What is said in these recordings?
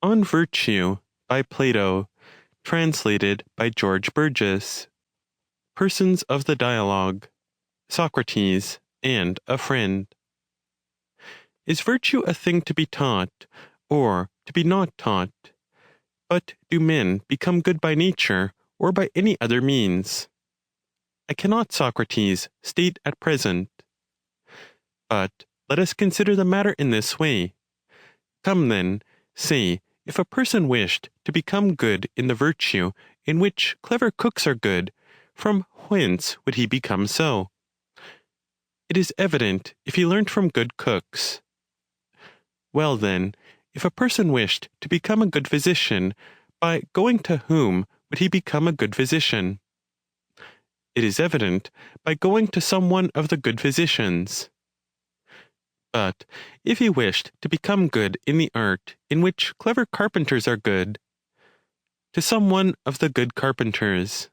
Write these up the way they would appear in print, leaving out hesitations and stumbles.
On Virtue by Plato, translated by George Burgess. Persons of the dialogue: Socrates and a friend. Is virtue a thing to be taught, or to be not taught? But do men become good by nature, or by any other means? I cannot, Socrates, state at present. But let us consider the matter in this way. Come then, say, if a person wished to become good in the virtue in which clever cooks are good, from whence would he become so? It is evident if he learnt from good cooks. Well then, if a person wished to become a good physician, by going to whom would he become a good physician? It is evident by going to some one of the good physicians. But if he wished to become good in the art in which clever carpenters are good, to some one of the good carpenters.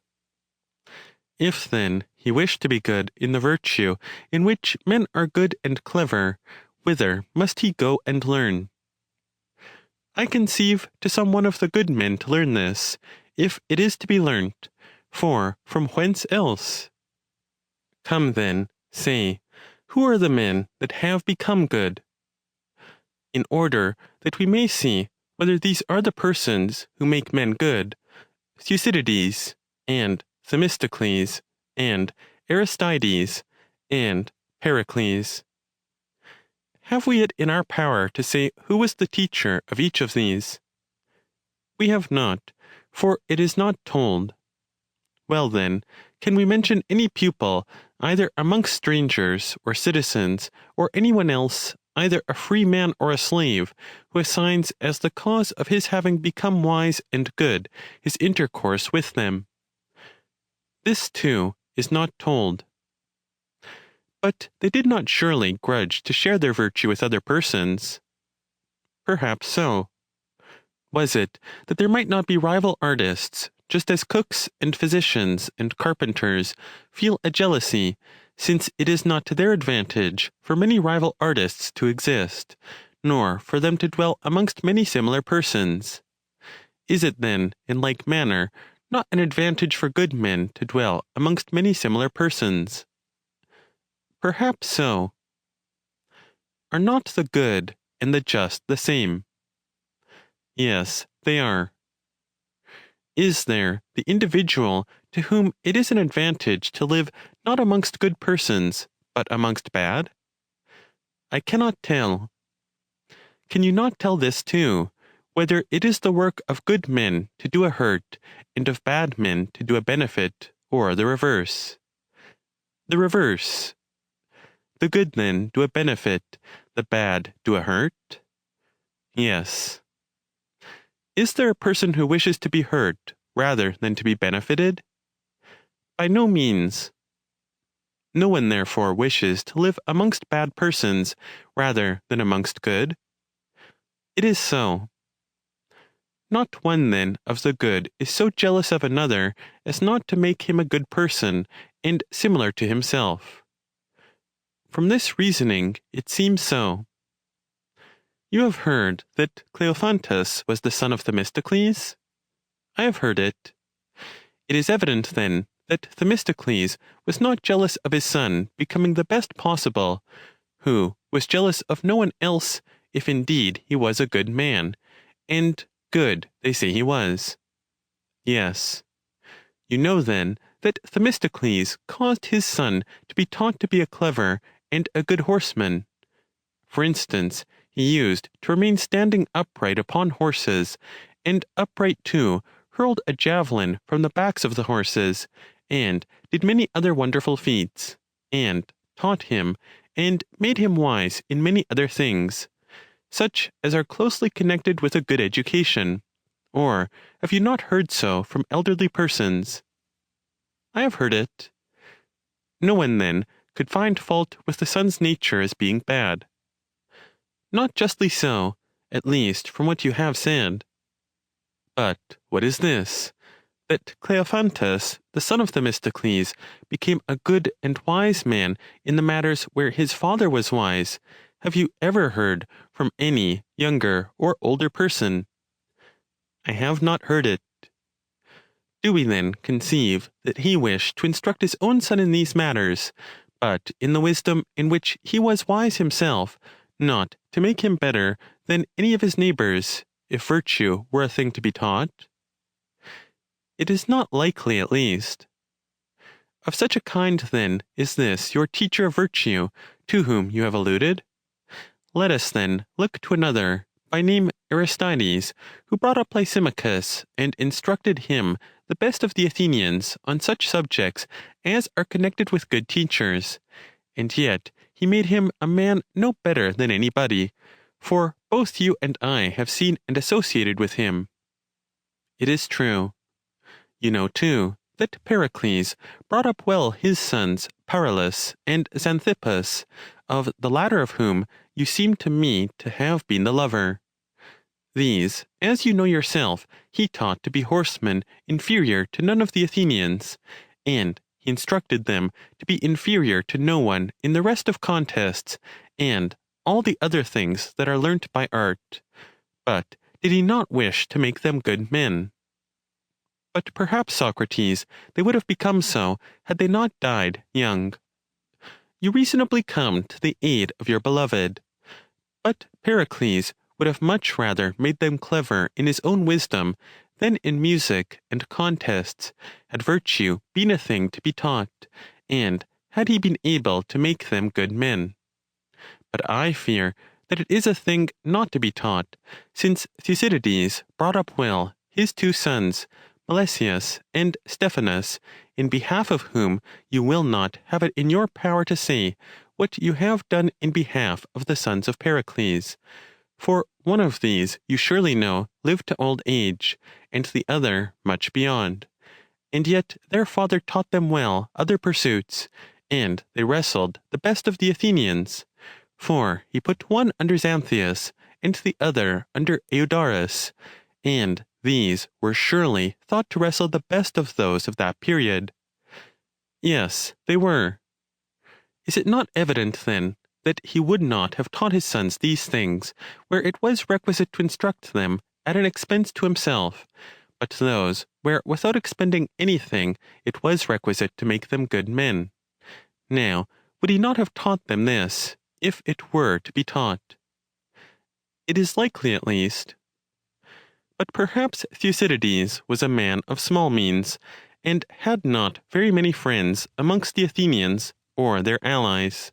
If then he wished to be good in the virtue in which men are good and clever, whither must he go and learn? I conceive to some one of the good men to learn this, if it is to be learnt, for from whence else? Come then, say, who are the men that have become good? In order that we may see whether these are the persons who make men good, Thucydides, and Themistocles, and Aristides, and Pericles. Have we it in our power to say who was the teacher of each of these? We have not, for it is not told. Well then, can we mention any pupil, either amongst strangers or citizens, or anyone else, either a free man or a slave, who assigns as the cause of his having become wise and good his intercourse with them? This, too, is not told. But they did not surely grudge to share their virtue with other persons. Perhaps so. Was it that there might not be rival artists, just as cooks and physicians and carpenters feel a jealousy, since it is not to their advantage for many rival artists to exist, nor for them to dwell amongst many similar persons? Is it then, in like manner, not an advantage for good men to dwell amongst many similar persons? Perhaps so. Are not the good and the just the same? Yes, they are. Is there the individual to whom it is an advantage to live not amongst good persons, but amongst bad? I cannot tell. Can you not tell this too, whether it is the work of good men to do a hurt, and of bad men to do a benefit, or the reverse? The reverse. The good then do a benefit, the bad do a hurt? Yes. Is there a person who wishes to be hurt rather than to be benefited? By no means. No one therefore wishes to live amongst bad persons rather than amongst good? It is so. Not one then of the good is so jealous of another as not to make him a good person and similar to himself. From this reasoning it seems so. You have heard that Cleophantus was the son of Themistocles? I have heard it. It is evident, then, that Themistocles was not jealous of his son becoming the best possible, who was jealous of no one else, if indeed he was a good man, and good they say he was. Yes. You know, then, that Themistocles caused his son to be taught to be a clever and a good horseman. For instance, he used to remain standing upright upon horses, and upright too hurled a javelin from the backs of the horses, and did many other wonderful feats, and taught him, and made him wise in many other things, such as are closely connected with a good education. Or have you not heard so from elderly persons? I have heard it. No one, then, could find fault with the son's nature as being bad. Not justly so, at least from what you have said. But what is this? That Cleophantus, the son of Themistocles, became a good and wise man in the matters where his father was wise, have you ever heard from any younger or older person? I have not heard it. Do we then conceive that he wished to instruct his own son in these matters, but in the wisdom in which he was wise himself, not to make him better than any of his neighbors, if virtue were a thing to be taught? It is not likely, at least. Of such a kind, then, is this your teacher of virtue, to whom you have alluded? Let us, then, look to another, by name Aristides, who brought up Lysimachus, and instructed him, the best of the Athenians, on such subjects as are connected with good teachers, and yet he made him a man no better than anybody, for both you and I have seen and associated with him. It is true. You know, too, that Pericles brought up well his sons Paralus and Xanthippus, of the latter of whom you seem to me to have been the lover. These, as you know yourself, he taught to be horsemen inferior to none of the Athenians, and he instructed them to be inferior to no one in the rest of contests, and all the other things that are learnt by art. But did he not wish to make them good men? But perhaps, Socrates, they would have become so had they not died young. You reasonably come to the aid of your beloved. But Pericles would have much rather made them clever in his own wisdom than in music and contests, had virtue been a thing to be taught, and had he been able to make them good men. But I fear that it is a thing not to be taught, since Thucydides brought up well his two sons, Melesias and Stephanus, in behalf of whom you will not have it in your power to say what you have done in behalf of the sons of Pericles. For one of these, you surely know, lived to old age, and the other much beyond. And yet their father taught them well other pursuits, and they wrestled the best of the Athenians. For he put one under Xanthias, and the other under Eudorus, and these were surely thought to wrestle the best of those of that period. Yes, they were. Is it not evident, then, that he would not have taught his sons these things, where it was requisite to instruct them at an expense to himself, but those where without expending anything it was requisite to make them good men? Now, would he not have taught them this, if it were to be taught? It is likely, at least. But perhaps Thucydides was a man of small means, and had not very many friends amongst the Athenians or their allies.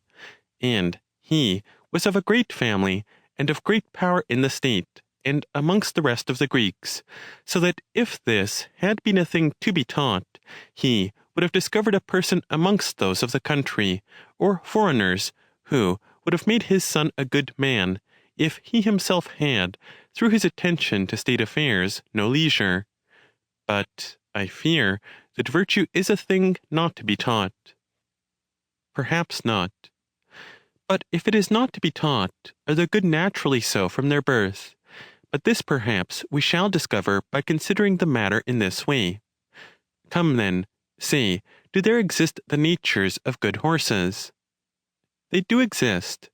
And he was of a great family, and of great power in the state, and amongst the rest of the Greeks, so that if this had been a thing to be taught, he would have discovered a person amongst those of the country, or foreigners, who would have made his son a good man, if he himself had, through his attention to state affairs, no leisure. But I fear that virtue is a thing not to be taught. Perhaps not. But if it is not to be taught, are the good naturally so from their birth? But this perhaps we shall discover by considering the matter in this way. Come then, say, do there exist the natures of good horses? They do exist.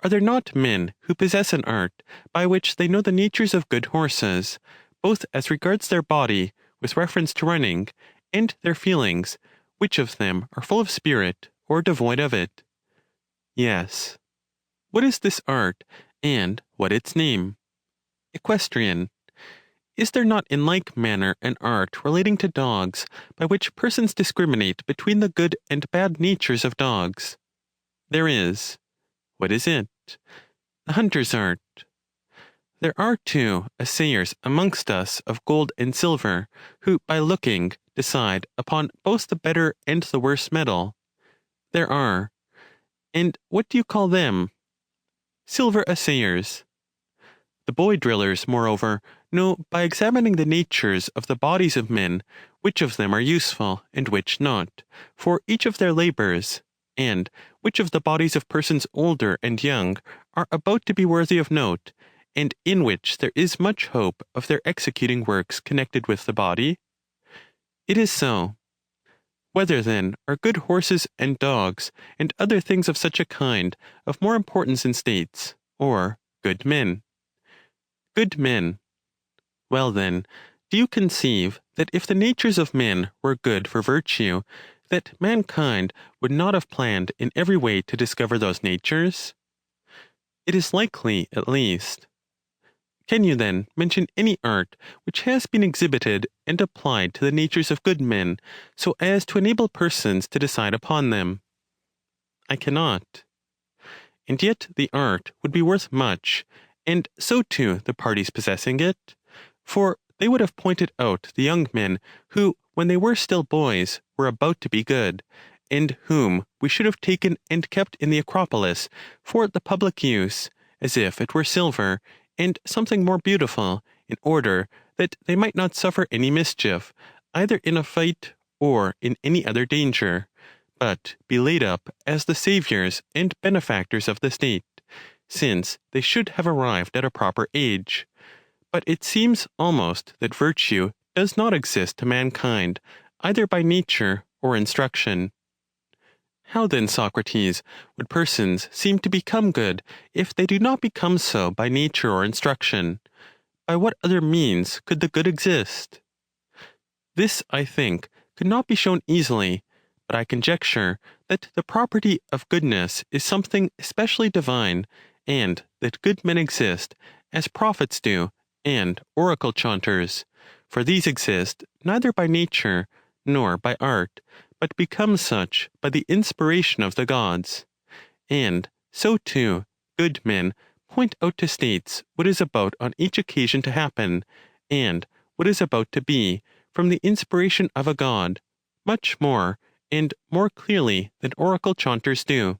Are there not men who possess an art by which they know the natures of good horses, both as regards their body, with reference to running, and their feelings, which of them are full of spirit or devoid of it? Yes. What is this art, and what its name? Equestrian. Is there not in like manner an art relating to dogs, by which persons discriminate between the good and bad natures of dogs? There is. What is it? The hunter's art. There are, too, assayers amongst us of gold and silver, who, by looking, decide upon both the better and the worse metal. There are. And what do you call them? Silver assayers. The boy drillers, moreover, know by examining the natures of the bodies of men, which of them are useful and which not, for each of their labors, and which of the bodies of persons older and young are about to be worthy of note, and in which there is much hope of their executing works connected with the body? It is so. Whether, then, are good horses and dogs, and other things of such a kind, of more importance in states, or good men? Good men. Well then, do you conceive that if the natures of men were good for virtue, that mankind would not have planned in every way to discover those natures? It is likely, at least. Can you then mention any art which has been exhibited and applied to the natures of good men, so as to enable persons to decide upon them? I cannot. And yet the art would be worth much, and so too the parties possessing it, for they would have pointed out the young men who, when they were still boys, were about to be good, and whom we should have taken and kept in the Acropolis for the public use, as if it were silver, and something more beautiful, in order that they might not suffer any mischief, either in a fight or in any other danger, but be laid up as the saviors and benefactors of the state, since they should have arrived at a proper age. But it seems almost that virtue does not exist to mankind, either by nature or instruction. How then, Socrates, would persons seem to become good if they do not become so by nature or instruction? By what other means could the good exist? This, I think, could not be shown easily, but I conjecture that the property of goodness is something especially divine, and that good men exist, as prophets do, and oracle chaunters, for these exist neither by nature nor by art, but become such by the inspiration of the gods. And so too, good men point out to states what is about on each occasion to happen, and what is about to be, from the inspiration of a god, much more and more clearly than oracle chaunters do.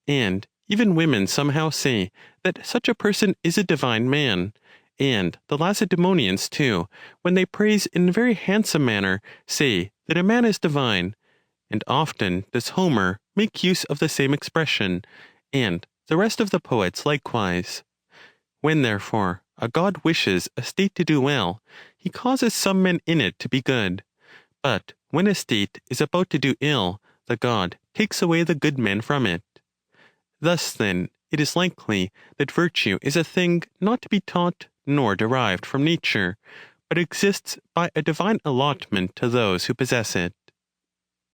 And even women somehow say that such a person is a divine man, and the Lacedaemonians too, when they praise in a very handsome manner, say that a man is divine, and often does Homer make use of the same expression, and the rest of the poets likewise. When, therefore, a god wishes a state to do well, he causes some men in it to be good. But when a state is about to do ill, the god takes away the good men from it. Thus, then, it is likely that virtue is a thing not to be taught nor derived from nature, but exists by a divine allotment to those who possess it.